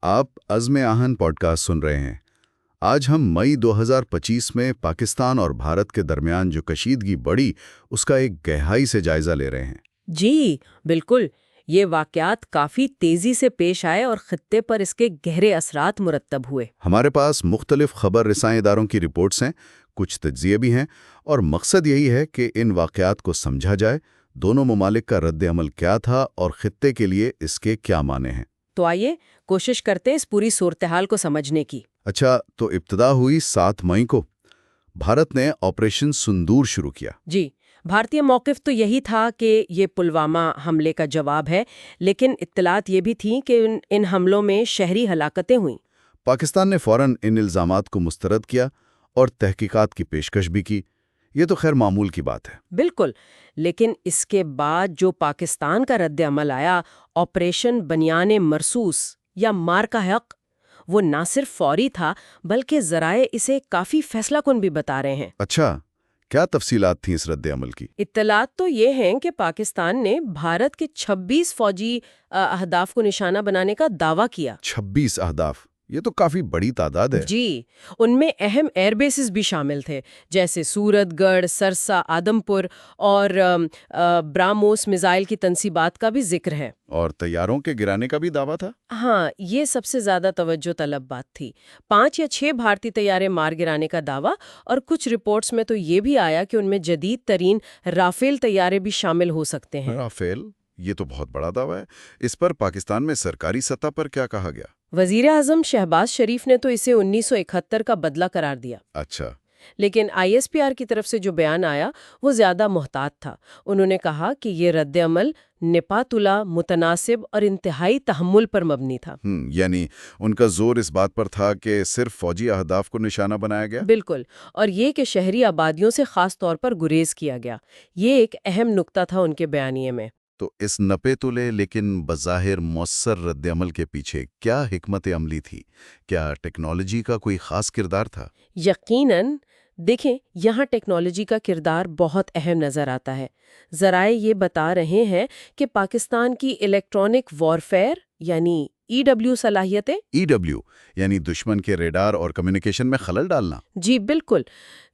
آپ عزم آہن پوڈ کاسٹ سن رہے ہیں۔ آج ہم مئی 2025 میں پاکستان اور بھارت کے درمیان جو کشیدگی بڑھی اس کا ایک گہرائی سے جائزہ لے رہے ہیں۔ جی بالکل، یہ واقعات کافی تیزی سے پیش آئے اور خطے پر اس کے گہرے اثرات مرتب ہوئے۔ ہمارے پاس مختلف خبر رساں اداروں کی رپورٹس ہیں، کچھ تجزیے بھی ہیں، اور مقصد یہی ہے کہ ان واقعات کو سمجھا جائے، دونوں ممالک کا رد عمل کیا تھا اور خطے کے لیے اس کے کیا معنی ہیں۔ تو آئیے کوشش کرتے ہیں اس پوری صورتحال کو سمجھنے کی۔ اچھا، تو ابتدا ہوئی 7 مئی کو۔ بھارت نے آپریشن سندور شروع کیا۔ جی، بھارتی موقف تو یہی تھا کہ یہ پلوامہ حملے کا جواب ہے، لیکن اطلاعات یہ بھی تھیں کہ ان حملوں میں شہری ہلاکتیں ہوئیں۔ پاکستان نے فوراً ان الزامات کو مسترد کیا اور تحقیقات کی پیشکش بھی کی۔ یہ تو خیر معمول کی بات ہے۔ بالکل، لیکن اس کے بعد جو پاکستان کا رد عمل آیا، آپریشن بنیان مرصوص یا مار کا حق، وہ نہ صرف فوری تھا بلکہ ذرائع اسے کافی فیصلہ کن بھی بتا رہے ہیں۔ اچھا، کیا تفصیلات تھیں اس رد عمل کی؟ اطلاعات تو یہ ہیں کہ پاکستان نے بھارت کے 26 فوجی اہداف کو نشانہ بنانے کا دعویٰ کیا۔ 26 اہداف، یہ تو کافی بڑی تعداد ہے۔ جی، ان میں اہم ایئر بیسز بھی شامل تھے، جیسے سورت گڑھ، سرسا، آدم پور اور براموس میزائل کی تنصیبات کا بھی ذکر ہے۔ اور طیاروں کے گرانے کا بھی دعویٰ تھا؟ ہاں، یہ سب سے زیادہ توجہ طلب بات تھی۔ 5 یا 6 بھارتی طیارے مار گرانے کا دعویٰ، اور کچھ رپورٹس میں تو یہ بھی آیا کہ ان میں جدید ترین رافیل طیارے بھی شامل ہو سکتے ہیں۔ رافیل، یہ تو بہت بڑا دعویٰ ہے۔ اس پر پاکستان میں سرکاری سطح پر کیا کہا گیا؟ وزیر اعظم شہباز شریف نے تو اسے 1971 کا بدلہ قرار دیا۔ اچھا۔ لیکن ISPR کی طرف سے جو بیان آیا وہ زیادہ محتاط تھا۔ انہوں نے کہا کہ یہ رد عمل نپاتلا، متناسب اور انتہائی تحمل پر مبنی تھا۔ یعنی ان کا زور اس بات پر تھا کہ صرف فوجی اہداف کو نشانہ بنایا گیا؟ بالکل، اور یہ کہ شہری آبادیوں سے خاص طور پر گریز کیا گیا، یہ ایک اہم نقطہ تھا ان کے بیانیے میں۔ تو اس نپے تلے لیکن بظاہر مؤثر رد عمل کے پیچھے کیا حکمت عملی تھی؟ کیا ٹیکنالوجی کا کوئی خاص کردار تھا؟ یقیناً، دیکھیں یہاں ٹیکنالوجی کا کردار بہت اہم نظر آتا ہے۔ ذرائع یہ بتا رہے ہیں کہ پاکستان کی الیکٹرانک وارفیئر یعنی EW صلاحیتیں، EW یعنی دشمن کے ریڈار اور کمیونیکیشن میں خلل ڈالنا؟ جی بالکل،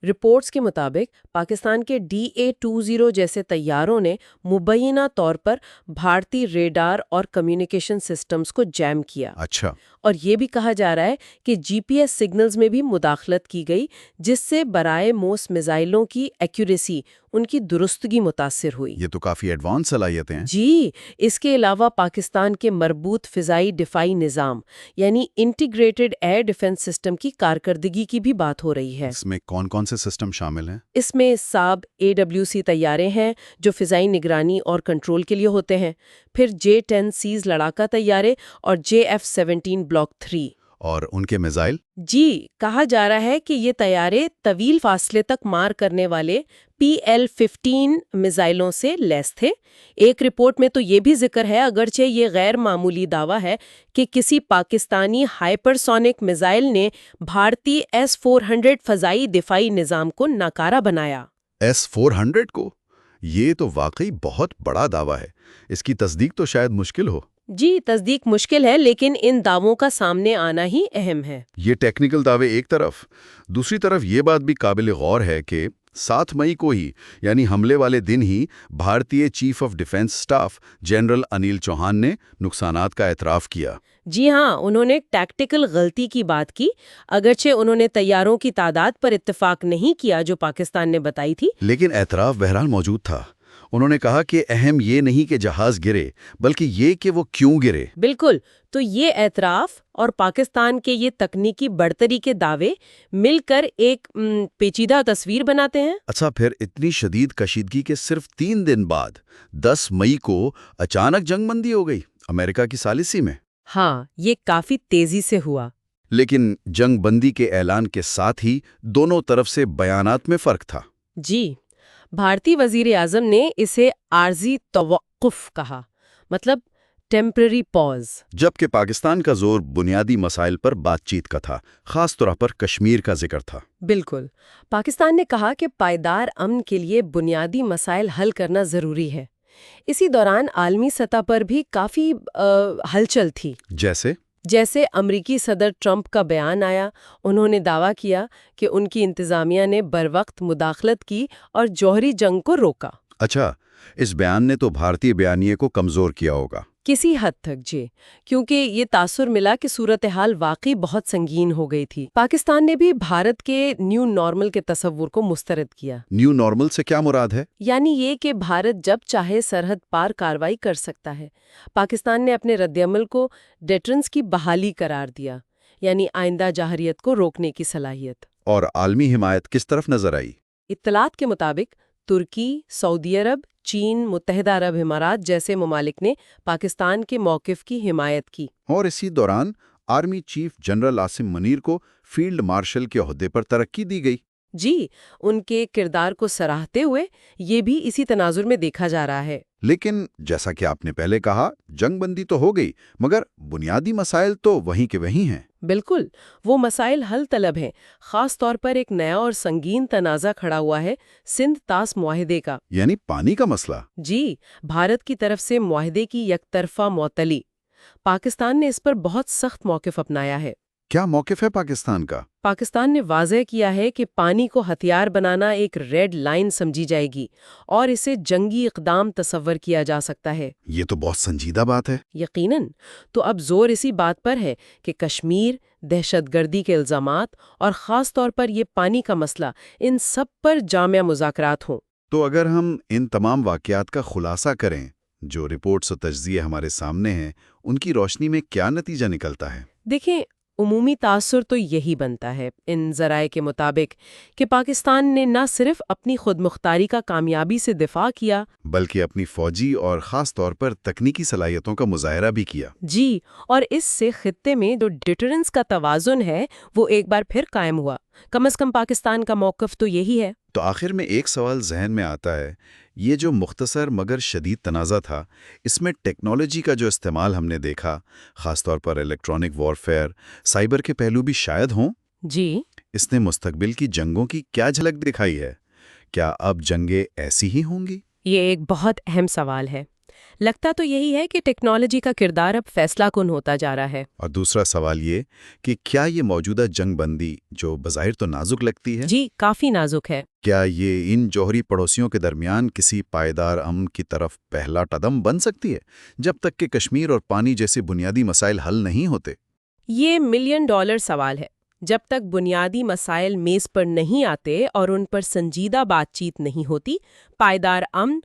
رپورٹس کے مطابق پاکستان کے DA-20 جیسے طیاروں نے مبینہ طور پر بھارتی ریڈار اور کمیونیکیشن سسٹمز کو جیم کیا۔ اچھا۔ اور یہ بھی کہا جا رہا ہے کہ GPS سگنلز میں بھی مداخلت کی گئی، جس سے برائے موس میزائلوں کی ایکوریسی، ان کی درستگی متاثر ہوئی۔ یہ تو کافی ایڈوانس صلاحیتیں ہیں۔ جی، اس کے علاوہ پاکستان کے مربوط فضائی دفاعی نظام یعنی انٹیگریٹڈ ایئر ڈیفنس سسٹم کی کارکردگی کی بھی بات ہو رہی ہے۔ اس میں کون کون سے سسٹم شامل ہیں؟ اس میں ساب AWC طیارے ہیں جو فضائی نگرانی اور کنٹرول کے لیے ہوتے ہیں، پھر J-10Cs لڑاکا طیارے اور JF-17 بلاک 3۔ اور ان کے میزائل؟ جی، کہا جا رہا ہے کہ یہ طیارے طویل فاصلے تک مار کرنے والے PL-15 میزائلوں سے لیس تھے۔ ایک رپورٹ میں تو یہ بھی ذکر ہے، اگرچہ یہ غیر معمولی دعویٰ ہے، کہ کسی پاکستانی ہائپرسونک میزائل نے بھارتی S-400 فضائی دفاعی نظام کو ناکارہ بنایا۔ S-400 کو؟ یہ تو واقعی بہت بڑا دعویٰ ہے۔ اس کی تصدیق تو شاید مشکل ہو۔ جی، تصدیق مشکل ہے، لیکن ان دعووں کا سامنے آنا ہی اہم ہے۔ یہ ٹیکنیکل دعوے ایک طرف، دوسری طرف یہ بات بھی قابل غور ہے کہ 7 مئی کو ہی، یعنی حملے والے دن ہی، بھارتی chief of defence staff general Anil Chauhan نے نقصانات کا اعتراف کیا۔ جی ہاں، انہوں نے ٹیکٹیکل غلطی کی بات کی، اگرچہ انہوں نے طیاروں کی تعداد پر اتفاق نہیں کیا جو پاکستان نے بتائی تھی۔ لیکن اعتراف بہرحال موجود تھا۔ انہوں نے کہا کہ اہم یہ نہیں کہ جہاز گرے، بلکہ یہ کہ وہ کیوں گرے۔ بالکل، تو یہ اعتراف اور پاکستان کے یہ تکنیکی برتری کے دعوے مل کر ایک پیچیدہ تصویر بناتے ہیں۔ اچھا، پھر اتنی شدید کشیدگی کے صرف 3 دن بعد 10 مئی کو اچانک جنگ بندی ہو گئی امریکہ کی ثالثی میں۔ ہاں، یہ کافی تیزی سے ہوا۔ لیکن جنگ بندی کے اعلان کے ساتھ ہی دونوں طرف سے بیانات میں فرق تھا۔ جی، بھارتی وزیر اعظم نے اسے عارضی توقف کہا، مطلب ٹیمپرری پاز، جبکہ پاکستان کا زور بنیادی مسائل پر بات چیت کا تھا، خاص طور پر کشمیر کا ذکر تھا۔ بالکل، پاکستان نے کہا کہ پائیدار امن کے لیے بنیادی مسائل حل کرنا ضروری ہے۔ اسی دوران عالمی سطح پر بھی کافی ہلچل تھی۔ جیسے امریکی صدر ٹرمپ کا بیان آیا، انہوں نے دعویٰ کیا کہ ان کی انتظامیہ نے بروقت مداخلت کی اور جوہری جنگ کو روکا۔ اچھا، اس بیان نے تو بھارتی بیانیے کو کمزور کیا ہوگا۔ کسی حد تک جی، کیونکہ یہ تاثر ملا کہ صورتحال واقعی بہت سنگین ہو گئی تھی۔ پاکستان نے بھی بھارت کے نیو نارمل کے تصور کو مسترد کیا۔ نیو نارمل سے کیا مراد ہے؟ یعنی یہ کہ بھارت جب چاہے سرحد پار کارروائی کر سکتا ہے۔ پاکستان نے اپنے رد عمل کو ڈیٹرنس کی بحالی قرار دیا، یعنی آئندہ جارحیت کو روکنے کی صلاحیت۔ اور عالمی حمایت کس طرف نظر آئی؟ اطلاعات کے مطابق ترکی، سعودی عرب، چین، متحدہ عرب امارات جیسے ممالک نے پاکستان کے موقف کی حمایت کی۔ اور اسی دوران army chief general Asim Munir کو فیلڈ مارشل کے عہدے پر ترقی دی گئی۔ جی، ان کے کردار کو سراہتے ہوئے یہ بھی اسی تناظر میں دیکھا جا رہا ہے۔ لیکن جیسا کہ آپ نے پہلے کہا، جنگ بندی تو ہو گئی، مگر بنیادی مسائل تو وہیں کے وہیں ہیں۔ بالکل، وہ مسائل حل طلب ہیں۔ خاص طور پر ایک نیا اور سنگین تنازع کھڑا ہوا ہے سندھ طاس معاہدے کا۔ یعنی پانی کا مسئلہ۔ جی، بھارت کی طرف سے معاہدے کی یک طرفہ معطلی۔ پاکستان نے اس پر بہت سخت موقف اپنایا ہے۔ کیا موقف ہے پاکستان کا؟ پاکستان نے واضح کیا ہے کہ پانی کو ہتھیار بنانا ایک ریڈ لائن سمجھی جائے گی اور اسے جنگی اقدام تصور کیا جا سکتا ہے۔ یہ تو بہت سنجیدہ بات ہے۔ یقیناً، تو اب زور اسی بات پر ہے کہ کشمیر، دہشت گردی کے الزامات اور خاص طور پر یہ پانی کا مسئلہ، ان سب پر جامع مذاکرات ہوں۔ تو اگر ہم ان تمام واقعات کا خلاصہ کریں، جو رپورٹس و تجزیے ہمارے سامنے ہیں، ان کی روشنی میں کیا نتیجہ نکلتا ہے؟ دیکھیں، عمومی تاثر تو یہی بنتا ہے ان ذرائع کے مطابق کہ پاکستان نے نہ صرف اپنی خود مختاری کا کامیابی سے دفاع کیا، بلکہ اپنی فوجی اور خاص طور پر تکنیکی صلاحیتوں کا مظاہرہ بھی کیا۔ جی، اور اس سے خطے میں جو ڈیٹرنس کا توازن ہے وہ ایک بار پھر قائم ہوا۔ کم از کم پاکستان کا موقف تو یہی ہے۔ تو آخر میں ایک سوال ذہن میں آتا ہے، یہ جو مختصر مگر شدید تنازع تھا، اس میں ٹیکنالوجی کا جو استعمال ہم نے دیکھا، خاص طور پر الیکٹرانک وارفیئر، سائبر کے پہلو بھی شاید ہوں۔ جی، اس نے مستقبل کی جنگوں کی کیا جھلک دکھائی ہے؟ کیا اب جنگیں ایسی ہی ہوں گی؟ یہ ایک بہت اہم سوال ہے۔ لگتا تو یہی ہے کہ ٹیکنالوجی کا کردار اب فیصلہ کن ہوتا جا رہا ہے۔ اور دوسرا سوال یہ کہ کیا یہ موجودہ جنگ بندی، جو بظاہر تو نازک لگتی ہے، جی، کافی نازک ہے۔ کیا یہ ان جوہری پڑوسیوں کے درمیان کسی پائیدار امن کی طرف پہلا قدم بن سکتی ہے، جب تک کہ کشمیر اور پانی جیسے بنیادی مسائل حل نہیں ہوتے؟ یہ ملین ڈالر سوال ہے۔ جب تک بنیادی مسائل میز پر نہیں آتے اور ان پر سنجیدہ بات چیت نہیں ہوتی، پائیدار امن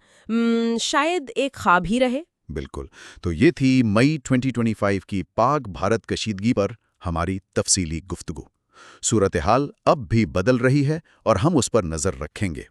شاید ایک خواب ہی رہے۔ بالکل۔ تو یہ تھی مئی 2025 کی پاک بھارت کشیدگی پر ہماری تفصیلی گفتگو۔ صورتحال اب بھی بدل رہی ہے اور ہم اس پر نظر رکھیں گے۔